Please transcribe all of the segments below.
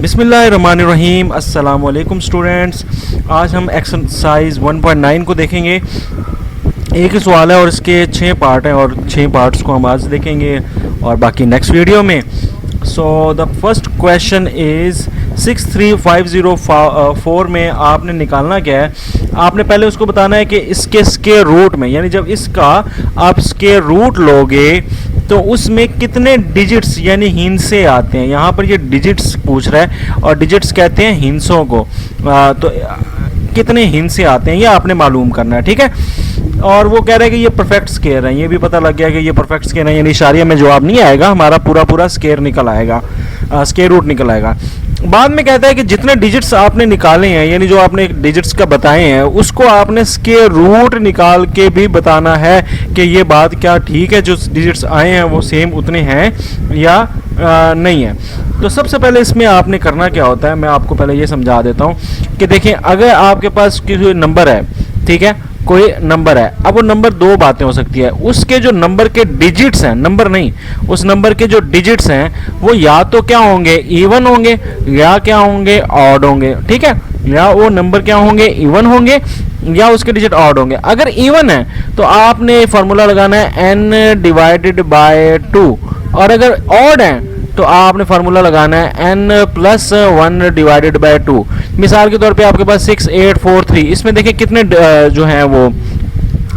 बिस्मिल्लाहिर्रहमानिर्रहीम। अस्सलाम वालेकुम स्टूडेंट्स। आज हम एक्सरसाइज 1.9 को देखेंगे। एक ही सवाल है और इसके 6 पार्ट हैं और 6 पार्ट्स को हम आज देखेंगे और बाकी नेक्स्ट वीडियो में। So the first question is 63504 में आपने निकालना क्या है। आपने पहले उसको बताना है कि इसके स्क्वायर रूट में, यानी जब इसका आप स्क्वायर रूट लोगे तो उसमें कितने डिजिट्स यानी हिंसे आते हैं। यहाँ पर ये डिजिट्स पूछ रहा है और डिजिट्स कहते हैं हिंसों को। तो कितने हिंसे आते हैं ये आपने मालूम करना है, ठीक है। और वो कह रहा है कि ये परफेक्ट स्क्वायर है, ये भी पता लग गया कि ये परफेक्ट स्क्वायर है, यानी इशारिया में जवाब नहीं आएगा, हमारा पूरा स्क्वायर निकल आएगा, स्क्वायर रूट निकल आएगा। बाद में कहता है कि जितने डिजिट्स आपने निकाले हैं, यानी जो आपने डिजिट्स का बताए हैं, उसको आपने स्क्वायर रूट निकाल के भी बताना है कि ये बात क्या ठीक है, जो डिजिट्स आए हैं वो सेम उतने हैं या नहीं है। तो सबसे पहले इसमें आपने करना क्या होता है, मैं आपको पहले ये समझा देता हूँ कि देखें, अगर आपके पास कोई नंबर है, ठीक है, कोई नंबर है, अब वो नंबर दो बातें हो सकती है। उसके जो नंबर के डिजिट्स हैं, नंबर नहीं, उस नंबर के जो डिजिट्स हैं वो या तो क्या होंगे, इवन होंगे, या क्या होंगे, ऑड होंगे, ठीक है। या वो नंबर क्या होंगे, इवन होंगे, या उसके डिजिट ऑड होंगे। अगर इवन है तो आपने फॉर्मूला लगाना है n डिवाइडेड बाय 2, और अगर ऑड है तो आपने फार्मूला लगाना है n+1 डिवाइडेड बाय 2। मिसाल के तौर पे आपके पास 6 8 4 3, इसमें देखिए कितने जो हैं वो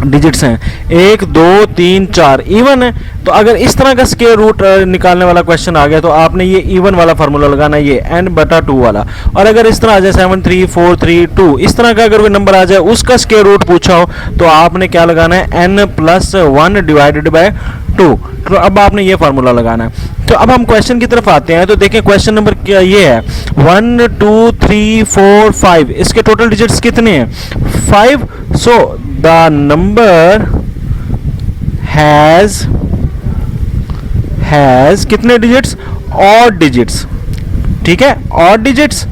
डिजिट्स हैं, 1 2 3 4, इवन है। तो अगर इस तरह का स्क्वायर रूट निकालने वाला क्वेश्चन आ गया तो आपने ये इवन वाला फार्मूला लगाना है, ये n/2 वाला। और अगर इस तरह आ जाए 7 3 4 3 2, इस तरह का अगर कोई नंबर आ जाए उसका स्क्वायर रूट पूछा हो तो आपने क्या लगाना है, n+1 डिवाइडेड बाय 2। तो अब आपने ये फार्मूला लगाना है। तो अब हम क्वेश्चन की तरफ आते हैं। तो देखें क्वेश्चन नंबर क्या ये है, 1 2 3 4 5, इसके टोटल डिजिट्स कितने हैं, 5। सो द नंबर हैज कितने डिजिट्स, ऑड डिजिट्स, ठीक है, odd digits.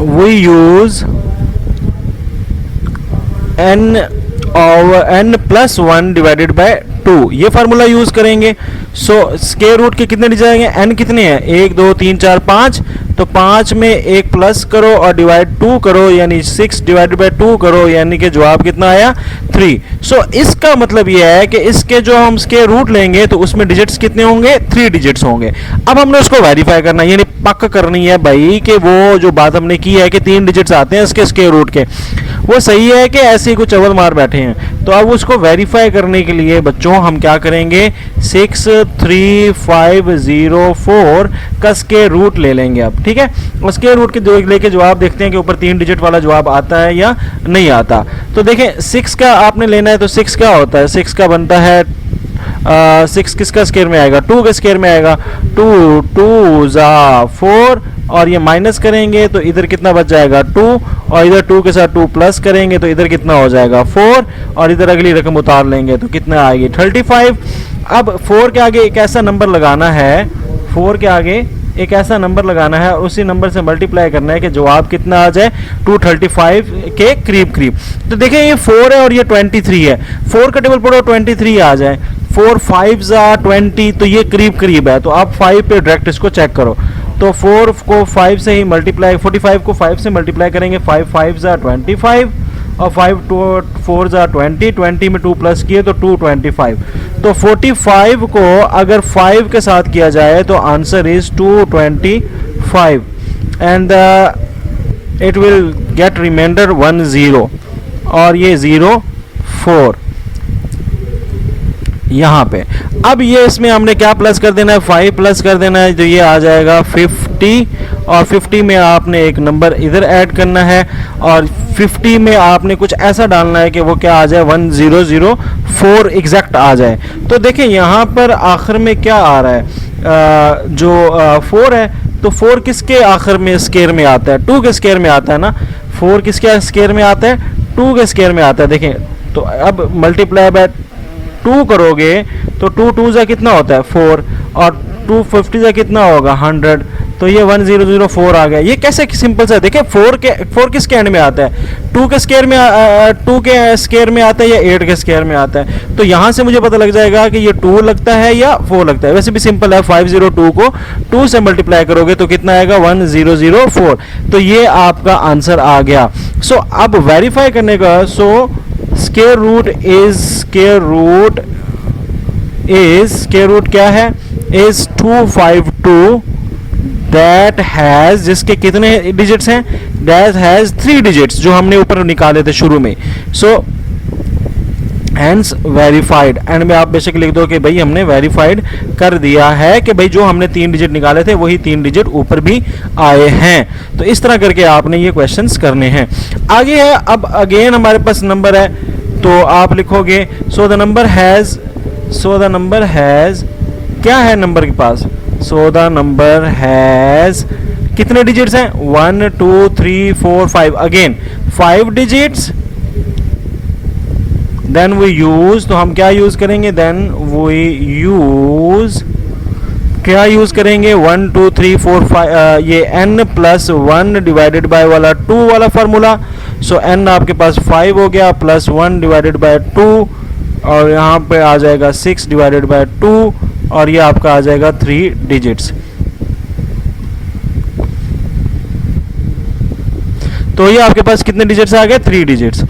We use n+1 divided by 2, ये फार्मूला यूज करेंगे। सो स्क्वायर रूट के कितने डिजिट आएंगे, n कितने हैं, 1 2 3 4 5, तो 5 में एक प्लस करो और डिवाइड 2 करो, यानी 6 डिवाइडेड बाय 2 करो, यानी कि जवाब कितना आया, 3। सो इसका मतलब ये है कि इसके जो हम स्क्वायर रूट लेंगे तो उसमें डिजिट्स कितने होंगे, 3 डिजिट्स होंगे। अब हमने उसको वेरीफाई करना है, यानी पक्का करनी है भाई कि वो जो बात हमने की है कि 3 डिजिट्स आते हैं इसके स्क्वायर रूट के, वो सही है कि ऐसे ही कुछ अव्वल मार बैठे हैं। तो अब उसको वेरीफाई करने के लिए बच्चों हम क्या करेंगे, 63504 का स्क्वायर रूट ले लेंगे अब, ठीक है। और स्क्वायर रूट के लेके जवाब देखते हैं कि ऊपर 3 डिजिट वाला जवाब आता है या नहीं आता। तो देखें 6 का आपने लेना है, तो 6 क्या होता है, 6 का बनता है 6 किसका स्क्वायर में आएगा, 2 के स्क्वायर में आएगा, 2 2 4, और ये माइनस करेंगे तो इधर कितना बच जाएगा, 2, और इधर 2 के साथ 2 प्लस करेंगे तो इधर कितना हो जाएगा, 4, और इधर अगली रकम उतार लेंगे तो कितना आएगी, 35। अब 4 के आगे एक ऐसा नंबर लगाना है, 4 के आगे एक ऐसा नंबर लगाना है और उसी नंबर से मल्टीप्लाई करना है कि जवाब कितना आ जाए, 235 के करीब करीब। तो देखिए ये 4 है और ये 23 है, 4 का टेबल पढ़ो 23 आ जाए, 4 5 20, तो ये करीब करीब है। तो आप 5 पे डायरेक्ट इसको चेक करो, तो 4 को 5 से ही मल्टीप्लाई, 45 को 5 से मल्टीप्लाई करेंगे, 5 5 25, और 5 4 20, 20 में 2 प्लस किए तो 225। तो 45 को अगर 5 के साथ किया जाए तो answer is 225, and it will get reminder 1 0, और ये 0 4 यहाँ पे। अब ये इसमें हमने क्या प्लस कर देना है, 5 प्लस कर देना है, तो ये आ जाएगा 50, और 50 में आपने एक नंबर इधर ऐड करना है, और 50 में आपने कुछ ऐसा डालना है कि वो क्या आ जाए, 1004 एग्जैक्ट आ जाए। तो देखिए यहाँ पर आखिर में क्या आ रहा है, जो 4 है, तो 4 किसके आखिर में स्क्वायर में आता है, 2 के स्क्वायर में आता है ना, 4 किसके स्क्वायर में आता है, 2 के स्क्वायर में आता है। देखें तो अब मल्टीप्लाई बाय 2 करोगे तो 2 2 कितना होता है, 4, और 250 कितना होगा, 100, तो ये 1004 आ गया। ये कैसे सिंपल सा, देखिए 4 किसके एंड में आता है, 2 के स्क्वायर में 2 के स्क्वायर में आता है या 8 के स्क्वायर में आता है। तो यहाँ से मुझे पता लग जाएगा कि ये 2 लगता है या 4 लगता है। वैसे भी सिंपल है, 502 को 2 से मल्टीप्लाई करोगे तो कितना आएगा 1004। तो ये आपका आंसर आ गया। सो अब वेरीफाई करने का, सो स्क्वायर रूट क्या है, इज 252 दैट हैज, जिसके कितने डिजिट्स हैं, दैट हैज 3 डिजिट्स जो हमने ऊपर निकाले थे शुरू में। सो हैंस वेरीफाइड, एंड में आप बेशक लिख दो कि भाई हमने वेरीफाइड कर दिया है कि भाई जो हमने 3 डिजिट निकाले थे वही 3 डिजिट ऊपर भी आए हैं। तो इस तरह करके आपने ये क्वेश्चंस करने हैं। आगे है, अब अगेन हमारे पास नंबर है, तो आप लिखोगे सो द नंबर हैज क्या है नंबर के पास, सो द नंबर हैज कितने डिजिट्स हैं, 1 2 3 4 5, again 5 digits. Then we use, तो हम क्या यूज करेंगे, क्या यूज करेंगे, 1 2 3 4 5, ये n प्लस 1 डिवाइडेड बाय वाला 2 वाला फार्मूला। सो n आपके पास 5 हो गया, प्लस 1 डिवाइडेड बाय 2, और यहाँ पे आ जाएगा 6 डिवाइडेड बाय 2, और ये आपका आ जाएगा 3 डिजिट्स। तो ये आपके पास कितने डिजिट्स आ गए, 3 डिजिट्स।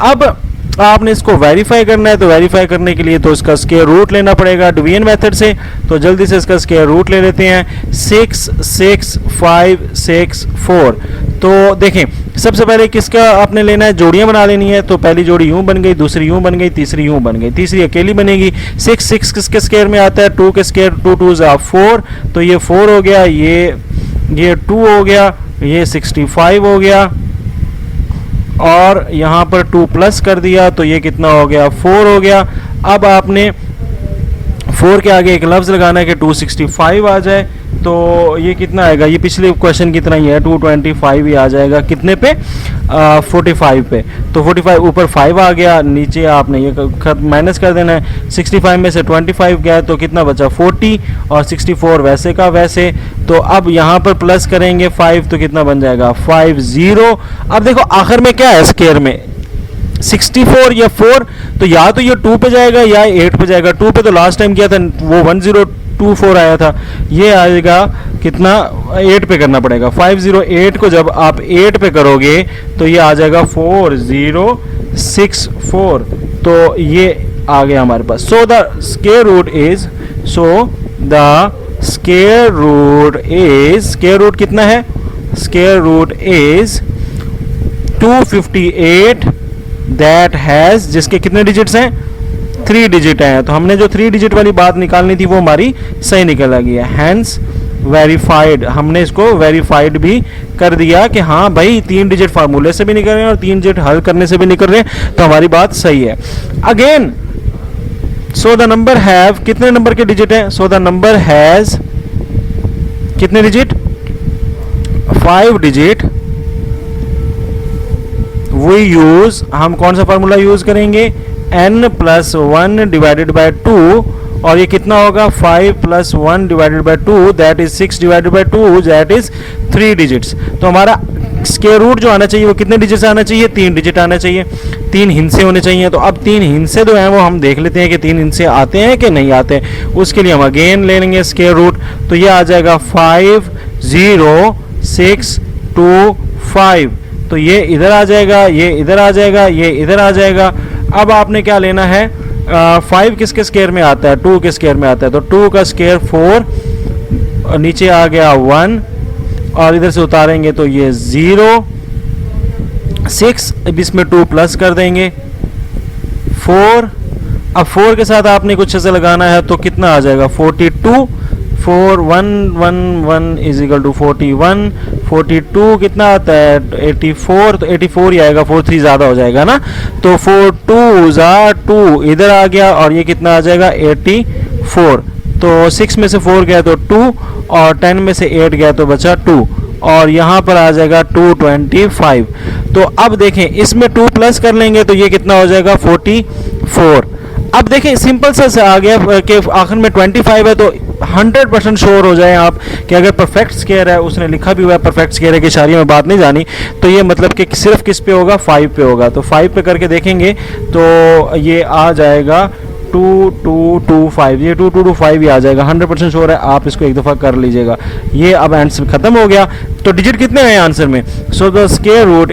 अब आपने इसको वेरीफाई करना है, तो वेरीफाई करने के लिए तो इसका स्क्वायर रूट लेना पड़ेगा डिवीजन मेथड से। तो जल्दी से इसका स्क्वायर रूट ले लेते हैं, 6 6 5 6 4। तो देखें, सबसे पहले किसका आपने लेना है, जोड़ियां बना लेनी है। तो पहली जोड़ी यूं बन गई, दूसरी यूं बन गई, तीसरी यूं बन गई, तीसरी अकेली बनेगी। 6 6 किसके स्क्वायर में आता है, 2 के स्क्वायर, 2 2 4, तो ये 4 हो गया, ये 2 हो गया, ये 65 हो गया, और यहाँ पर 2 प्लस कर दिया तो ये कितना हो गया, 4 हो गया। अब आपने 4 के आगे एक लफ्ज़ लगाना है कि 265 आ जाए, तो ये कितना आएगा, ये पिछले क्वेश्चन की तरह ही है, 225 ही आ जाएगा, कितने पे, 45 पे। तो 45 ऊपर 5 आ गया, नीचे आपने ये माइनस कर देना है। 65 में से 25 गया तो कितना बचा, 40, और 64 वैसे का वैसे। तो अब यहाँ पर प्लस करेंगे 5 तो कितना बन जाएगा, 50। अब देखो आखिर में क्या है स्क्वायर में, 64 या 4, तो या तो ये 2 पे जाएगा या 8 पे जाएगा। 2 पे तो लास्ट टाइम किया था, वो 1024 आया था, ये आएगा कितना, 8 पे करना पड़ेगा। 508 को जब आप 8 पे करोगे तो ये आ जाएगा 4064। तो ये आ गया हमारे पास। सो द स्क्वायर रूट कितना है, square root is 258 that has, जिसके कितने डिजिट्स हैं, 3 डिजिट हैं। तो हमने जो 3 डिजिट वाली बात निकालनी थी वो हमारी सही निकल गई है। हैंस वेरीफाइड, हमने इसको वेरीफाइड भी कर दिया कि हाँ भाई 3 डिजिट फार्मूले से भी निकल रहे हैं और 3 डिजिट हल करने से भी निकल रहे हैं, तो हमारी बात सही है। Again so the number have, कितने नंबर के डिजिट हैं, सो द नंबर हैज कितने डिजिट, 5 डिजिट। वी यूज, हम कौन सा फार्मूला यूज करेंगे, n प्लस 1 डिवाइडेड बाय 2, और ये कितना होगा, 5 plus 1 divided by 2 that is 6 divided by 2 that is 3 digits. तो हमारा स्क्वायर रूट जो आना चाहिए वो कितने डिजिट से आना चाहिए, 3 डिजिट आना चाहिए, 3 हिस्से होने चाहिए। तो अब 3 हिस्से जो हैं वो हम देख लेते हैं कि 3 हिस्से आते हैं कि नहीं आते हैं। उसके लिए हम अगेन ले लेंगे स्क्वायर रूट, तो ये आ जाएगा 50,625। तो ये इधर आ जाएगा, ये इधर आ जाएगा, ये इधर आ जाएगा। अब आपने क्या लेना है, 5 किसके स्क्वायर में आता है, 2 के स्क्वायर में आता है, तो 2 का स्क्वायर 4, और नीचे आ गया 1, और इधर से उतारेंगे तो ये 0, 6, अब इसमें 2 प्लस कर देंगे 4। अब 4 के साथ आपने कुछ ऐसे लगाना है तो कितना आ जाएगा, 42, 4 1 1 1 इज इक्वल टू 41, 42 कितना आता है, 84, तो 84 ही आएगा, 4 3 ज़्यादा हो जाएगा ना, तो 4 2 2 इधर आ गया, और ये कितना आ जाएगा, 84। तो 6 में से 4 गया तो 2, और 10 में से 8 गया तो बचा 2, और यहाँ पर आ जाएगा 225। तो अब देखें इसमें 2 प्लस कर लेंगे तो ये कितना हो जाएगा, 44। अब देखिए सिंपल सा आ गया कि आखिर में 25 है, तो 100% श्योर हो जाए आप कि अगर परफेक्ट स्क्वायर है, उसने लिखा भी हुआ है परफेक्ट स्क्वायर है कि इशारे में बात नहीं जानी, तो ये मतलब कि सिर्फ किस पे होगा, 5 पे होगा। तो 5 पे करके देखेंगे तो ये आ जाएगा 2225, ये 2225 ही आ जाएगा, 100% श्योर है, आप इसको एक दफ़ा कर लीजिएगा। ये अब आंसर खत्म हो गया। तो डिजिट कितने हैं आंसर में? So the square root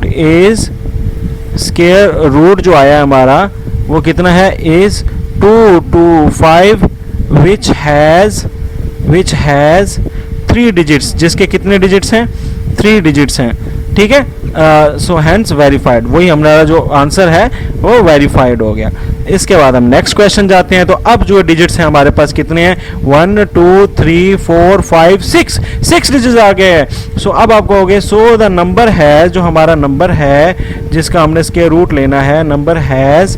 is, square root जो आया हमारा वो कितना है, इज 225 विच हैज़ 3 डिजिट्स, जिसके कितने डिजिट्स हैं, 3 डिजिट्स हैं। ठीक है, सो हैंस वेरीफाइड, वही हमारा जो आंसर है वो वेरीफाइड हो गया। इसके बाद हम नेक्स्ट क्वेश्चन जाते हैं। तो अब जो डिजिट्स हैं हमारे पास कितने हैं, 1 2 3 4 5 6 डिजिट्स आ गए हैं। सो अब आप कहोगे सो द नंबर है, जो हमारा नंबर है जिसका हमने स्क्वायर रूट लेना है, number has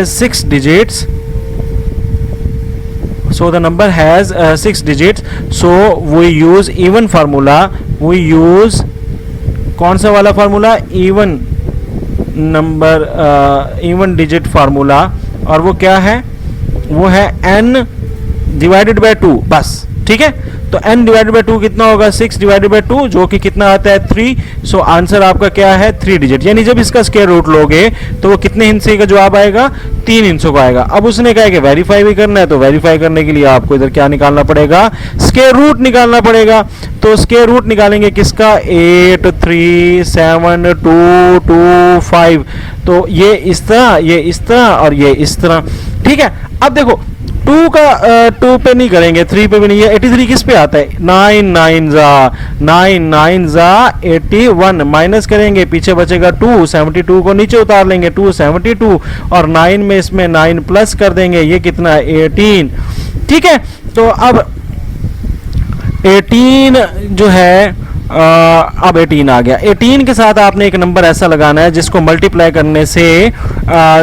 6 digits. So the number has 6 digits. So we use even formula. We use कौन सा वाला formula, even number, even digit formula, और वो क्या है, वो है n डिवाइडेड बाय 2 बस। ठीक है, तो n डिवाइडेड बाय 2 कितना होगा, 6 डिवाइडेड बाय 2, जो कि कितना आता है 3। सो आंसर आपका क्या है, 3 डिजिट। यानी जब इसका स्क्वायर रूट लोगे तो वो कितने हिस्से का जवाब आएगा, 3 हिस्सों का आएगा। अब उसने कहा कि वेरीफाई भी करना है, तो वेरीफाई करने के लिए आपको इधर क्या निकालना पड़ेगा, स्क्वायर रूट निकालना पड़ेगा। तो स्क्वायर रूट निकालेंगे किसका, 8 3 7 2 2 5। तो ये इस तरह, ये इस तरह और ये इस तरह। ठीक है, अब देखो 2 का 2 पे नहीं करेंगे, 3 पे भी नहीं है। 83 किस पे आता है, 9 9 जा 81, माइनस करेंगे पीछे बचेगा 2, 72 को नीचे उतार लेंगे, 272, और 9 में इसमें 9 प्लस कर देंगे, ये कितना है 18। ठीक है, तो अब 18 जो है अब 18 आ गया। 18 के साथ आपने एक नंबर ऐसा लगाना है जिसको मल्टीप्लाई करने से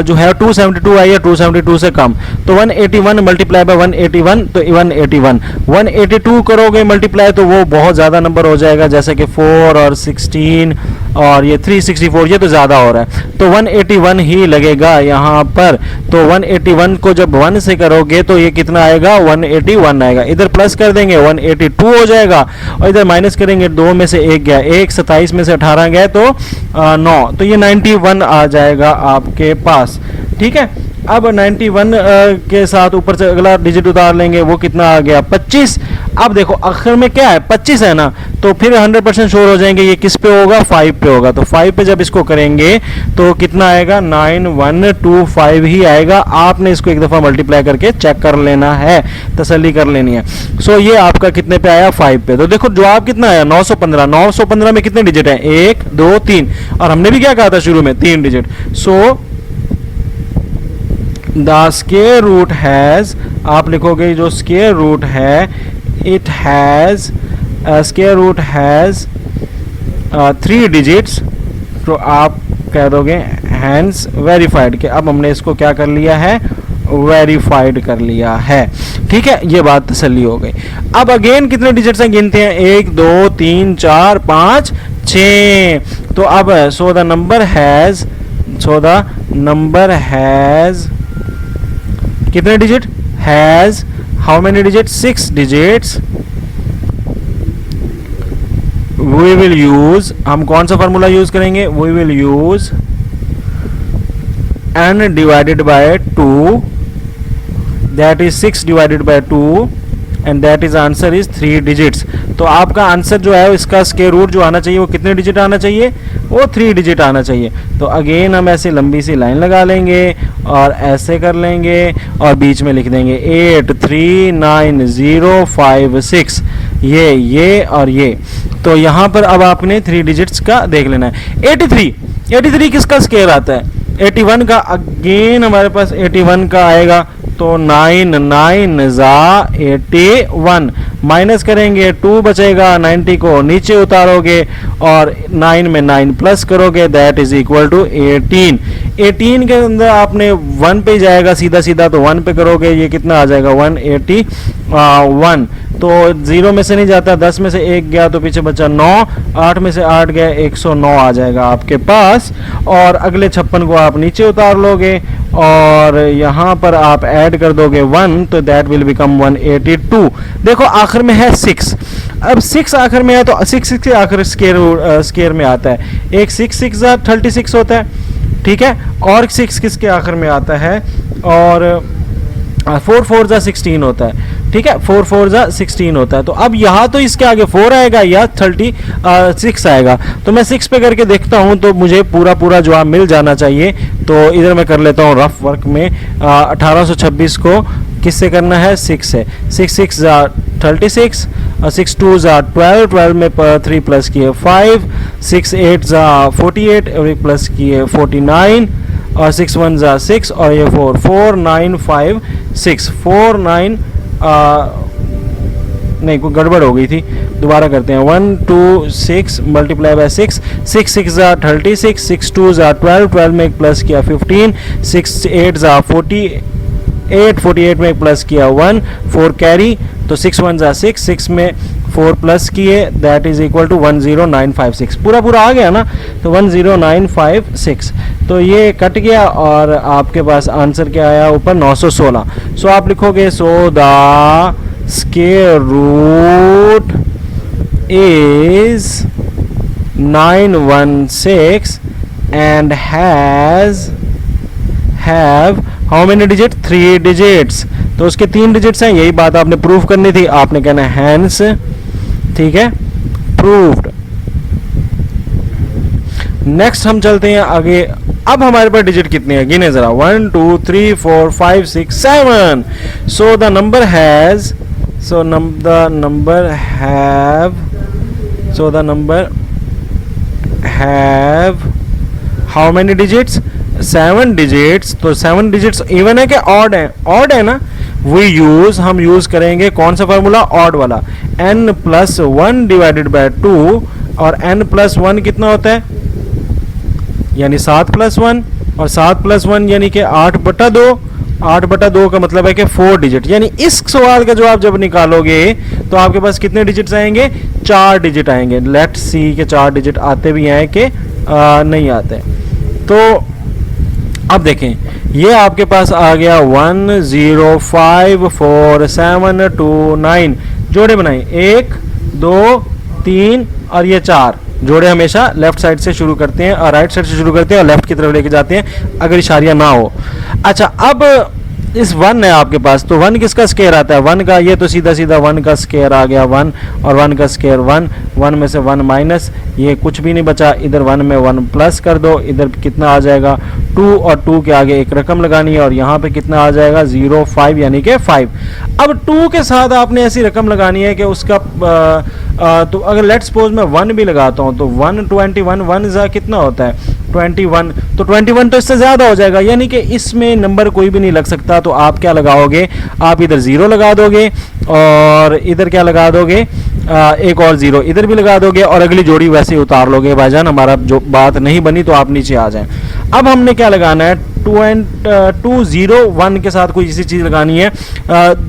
जो है 272 आई है, 272 से कम। तो 181 मल्टीप्लाई बाय 181, तो 181। 182 करोगे मल्टीप्लाई तो वो बहुत ज़्यादा नंबर हो जाएगा, जैसे कि 4 और 16 और ये 364, ये तो ज़्यादा हो रहा है, तो 181 ही लगेगा यहाँ पर। तो 181 को जब 1 से करोगे तो ये कितना आएगा, 181 आएगा। इधर प्लस कर देंगे 182 हो जाएगा, और इधर माइनस करेंगे, 2 में से 1 गया, 1 27 में से 18 गया तो 9, तो ये 91 आ जाएगा आपके पास। ठीक है, अब 91 के साथ ऊपर से अगला डिजिट उतार लेंगे, वो कितना आ गया 25। अब देखो आखिर में क्या है 25 है ना, तो फिर 100% श्योर हो जाएंगे ये किस पे होगा, 5 पे होगा। तो 5 पे जब इसको करेंगे तो कितना आएगा, 9125 ही आएगा। आपने इसको एक दफ़ा मल्टीप्लाई करके चेक कर लेना है, तसल्ली कर लेनी है। सो ये आपका कितने पे आया, 5 पे। तो देखो जवाब कितना आया, 915। 915 में कितने डिजिट हैं, 1 2 3, और हमने भी क्या कहा था शुरू में, 3 digit. So the square root has, आप लिखोगे जो स्क्वायर रूट है, it has, square root has 3 digits. तो आप कह दोगे हैंस वेरीफाइड, कि अब हमने इसको क्या कर लिया है, वेरीफाइड कर लिया है। ठीक है, ये बात तसल्ली हो गई। अब अगेन कितने डिजिट्स हैं, गिनते हैं, 1 2 3 4 5 6। तो अब सो द नंबर हैज़ कितने digit, has how many digit, 6 digits. We will use, हम कौन सा फार्मूला यूज करेंगे, we will use n divided by 2, that is 6 divided by 2, and that is answer is 3 digits. तो आपका answer जो है इसका स्क्वायर रूट जो आना चाहिए वो कितने डिजिट आना चाहिए, वो 3 डिजिट आना चाहिए। तो अगेन हम ऐसे लंबी सी लाइन लगा लेंगे और ऐसे कर लेंगे और बीच में लिख देंगे 8 3 9 0 5 6, ये और ये। तो यहाँ पर अब आपने 3 डिजिट्स का देख लेना है। 83 किसका स्क्वायर आता है, 81 का। अगेन हमारे पास 81 का आएगा, तो 9 9 जा 81, माइनस करेंगे 2 बचेगा, 90 को नीचे उतारोगे और 9 में 9 प्लस करोगे, दैट इज इक्वल टू 18। 18 के अंदर आपने 1 पे जाएगा सीधा सीधा, तो 1 पे करोगे ये कितना आ जाएगा 181। तो 0 में से नहीं जाता, 10 में से 1 गया तो पीछे बचा 9, 8 में से 8 गया 109 आ जाएगा आपके पास। और अगले 56 को आप नीचे उतार लोगे और यहाँ पर आप ऐड कर दोगे 1, तो दैट विल बिकम 182। देखो आखिर में है 6, अब 6 आखिर में है तो 6 के आखिर स्केयर में आता है। एक 6 36 होता है, ठीक है, और 6 किसके आखिर में आता है, और 4 4 16 होता है, ठीक है, 4 4 16 होता है। तो अब यहाँ तो इसके आगे 4 आएगा या 36 आएगा, तो मैं 6 पे करके देखता हूँ तो मुझे पूरा जवाब मिल जाना चाहिए। तो इधर मैं कर लेता हूँ रफ वर्क में। 1826 को किससे करना है, 6 से। 6 6 36, 6 2 12, 12 में 3 प्लस किए 5, 6 8 48 और एक प्लस किए 49, और 6 1 6 और ये 4 4 9 5 6 4 9 नहीं कोई गड़बड़ हो गई थी, दोबारा करते हैं। 1 2 6 मल्टीप्लाई बाय 6, 6 6 36, 6 2 12, 12 में एक प्लस किया 15, 6 8 48, 48 में एक प्लस किया 1, 4 कैरी, तो 6 1 6, 6 में 4 प्लस किए, दैट इज इक्वल टू 10956। पूरा आ गया ना, तो 10956, तो ये कट गया और आपके पास आंसर क्या आया ऊपर 916। सो आप लिखोगे so the square root is 916 and have how many digit, 3 digits. तो उसके 3 डिजिट्स हैं, यही बात आपने प्रूव करनी थी, आपने कहना है हैंस, ठीक है, प्रूव्ड। नेक्स्ट हम चलते हैं आगे। अब हमारे पास डिजिट कितने हैं गिने जरा, 1 2 3 4 5 6 7। सो the number has, so the number have how many digits, 7 digits। तो 7 digits इवन है कि ऑड है, ऑड है ना, हम यूज करेंगे कौन सा फार्मूला, ऑड वाला, n प्लस 1 डिवाइडेड बाय 2, और n प्लस 1 कितना होता है, यानी 7 प्लस 1, और 7 प्लस 1 यानी कि 8/2, 8/2 का मतलब है कि 4 डिजिट। यानी इस सवाल का जवाब जब निकालोगे तो आपके पास कितने डिजिट्स आएंगे, 4 डिजिट आएंगे। लेट्स सी के 4 डिजिट आते भी हैं कि नहीं आते। तो अब देखें, ये आपके पास आ गया 1 0 5 4 7 2 9, जोड़े बनाए 1 2 3 और ये 4 जोड़े हमेशा लेफ्ट साइड से शुरू करते हैं और राइट साइड से शुरू करते हैं और लेफ्ट की तरफ लेके जाते हैं अगर इशारिया ना हो। अच्छा, अब इस 1 है आपके पास, तो 1 किसका स्क्वायर आता है, 1 का, ये तो सीधा 1 का स्क्वायर आ गया 1, और 1 का स्क्वायर 1, 1 में से 1 माइनस, ये कुछ भी नहीं बचा, इधर 1 में 1 प्लस कर दो, इधर कितना आ जाएगा 2, और 2 के आगे एक रकम लगानी है और यहाँ पे कितना आ जाएगा 0 5 यानी कि 5। अब 2 के साथ आपने ऐसी रकम लगानी है कि उसका तो अगर लेट्स सपोज मैं 1 भी लगाता हूँ तो 121, 1 कितना होता है 21, तो 21 तो इससे ज़्यादा हो जाएगा, यानी कि इसमें नंबर कोई भी नहीं लग सकता। तो आप क्या लगाओगे, आप इधर 0 लगा दोगे और इधर क्या लगा दोगे, एक और 0 इधर भी लगा दोगे और अगली जोड़ी वैसे ही उतार लोगे। भाईजान हमारा जो बात नहीं बनी तो आप नीचे आ जाएं। अब हमने क्या लगाना है, 201 के साथ कोई इसी चीज़ लगानी है,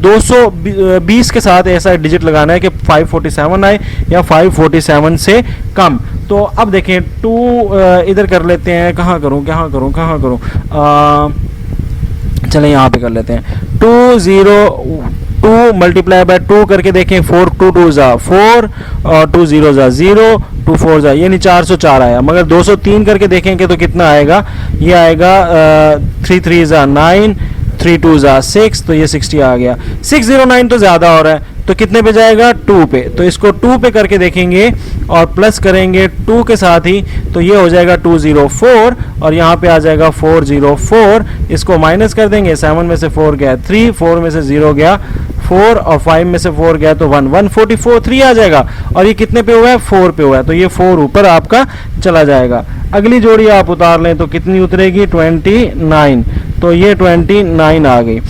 220 के साथ ऐसा डिजिट लगाना है कि 547 आए या 547 से कम। तो अब देखें 2 इधर कर लेते हैं, कहाँ करूँ चलें यहाँ पे कर लेते हैं। 2 मल्टीप्लाई बाय 2 करके देखें, 4 2 2 4 और 2 0 0 2 4 यानी 404 आया। मगर 203 करके देखेंगे तो कितना आएगा, ये आएगा 3 3 9 3 2 6, तो ये 60 आ गया। 609 तो ज़्यादा हो रहा है, तो कितने पे जाएगा 2 पे, तो इसको 2 पे करके देखेंगे और प्लस करेंगे 2 के साथ ही, तो ये हो जाएगा 204 और यहाँ पे आ जाएगा 404। इसको माइनस कर देंगे, 7 में से 4 गया 3, 4 में से 0 गया 4 और 5 में से 4 गया तो 1, 144 3 आ जाएगा। और ये कितने पे हुआ है, 4 पे हुआ है, तो ये 4 ऊपर आपका चला जाएगा। अगली जोड़ी आप उतार लें तो कितनी उतरेगी 29, तो ये 29 आ गई।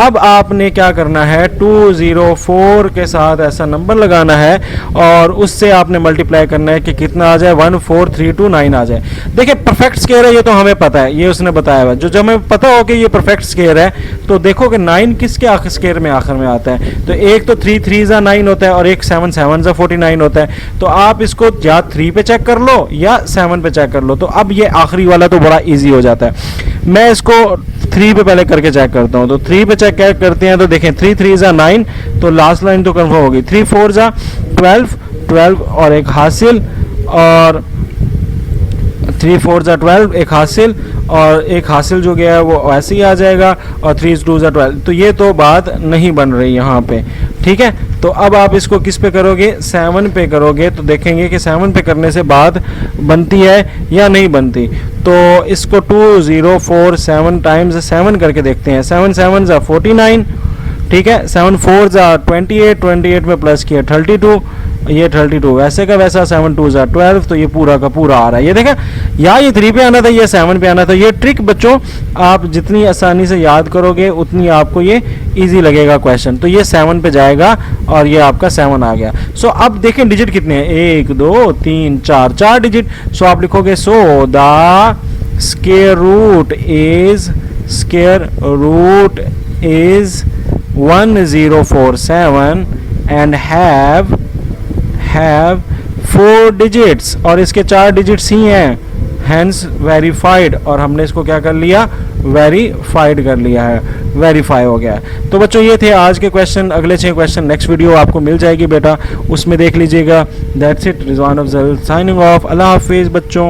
अब आपने क्या करना है, 204 के साथ ऐसा नंबर लगाना है और उससे आपने मल्टीप्लाई करना है कि कितना आ जाए, 14329 आ जाए। देखिए परफेक्ट स्क्वायर है, ये तो हमें पता है, ये उसने बताया हुआ। जो जब हमें पता हो कि ये परफेक्ट स्क्वायर है तो देखो कि 9 किसके आखिर स्क्वायर में आखिर में आता है, तो एक तो 3 3 9 होता है और एक 7 7 49 होता है। तो आप इसको या 3 पे चेक कर लो या 7 पे चेक कर लो। तो अब ये आखिरी वाला तो बड़ा इजी हो जाता है। मैं इसको 3 पे पहले करके चेक करता हूँ। तो 3 पे चेक करते हैं तो देखें 3 3 9, तो लास्ट लाइन तो कंफर्म होगी। 3 4 12 12 और एक हासिल, और 3 4 12 एक हासिल, और एक हासिल जो गया है वो ऐसे ही आ जाएगा, और 3 2 12। तो ये तो बात नहीं बन रही यहाँ पे, ठीक है। तो अब आप इसको किस पे करोगे, 7 पे करोगे, तो देखेंगे कि 7 पे करने से बात बनती है या नहीं बनती। तो इसको 2047 टाइम्स 7 करके देखते हैं। 7 7 49, ठीक है। 7 4 28, 28 में प्लस किया 32, ये 32 वैसे का वैसा, 7 2 12, तो ये पूरा का पूरा आ रहा है। ये देखा, या ये 3 पे आना था, ये 7 पे आना था। ये ट्रिक बच्चों आप जितनी आसानी से याद करोगे उतनी आपको ये इजी लगेगा क्वेश्चन। तो ये 7 पे जाएगा और ये आपका 7 आ गया। सो अब देखें डिजिट कितने हैं, 1 2 3 4, 4 डिजिट। सो आप लिखोगे so the square root is 1047 and have 4 digits, और इसके 4 डिजिट्स ही हैं, hence वेरीफाइड। और हमने इसको क्या कर लिया, वेरीफाइड कर लिया है, वेरीफाई हो गया है। तो बच्चों ये थे आज के क्वेश्चन। अगले 6 क्वेश्चन नेक्स्ट वीडियो आपको मिल जाएगी बेटा, उसमें देख लीजिएगा। That's it, Rizwan Afzal signing off. Allah हाफिज़ बच्चों।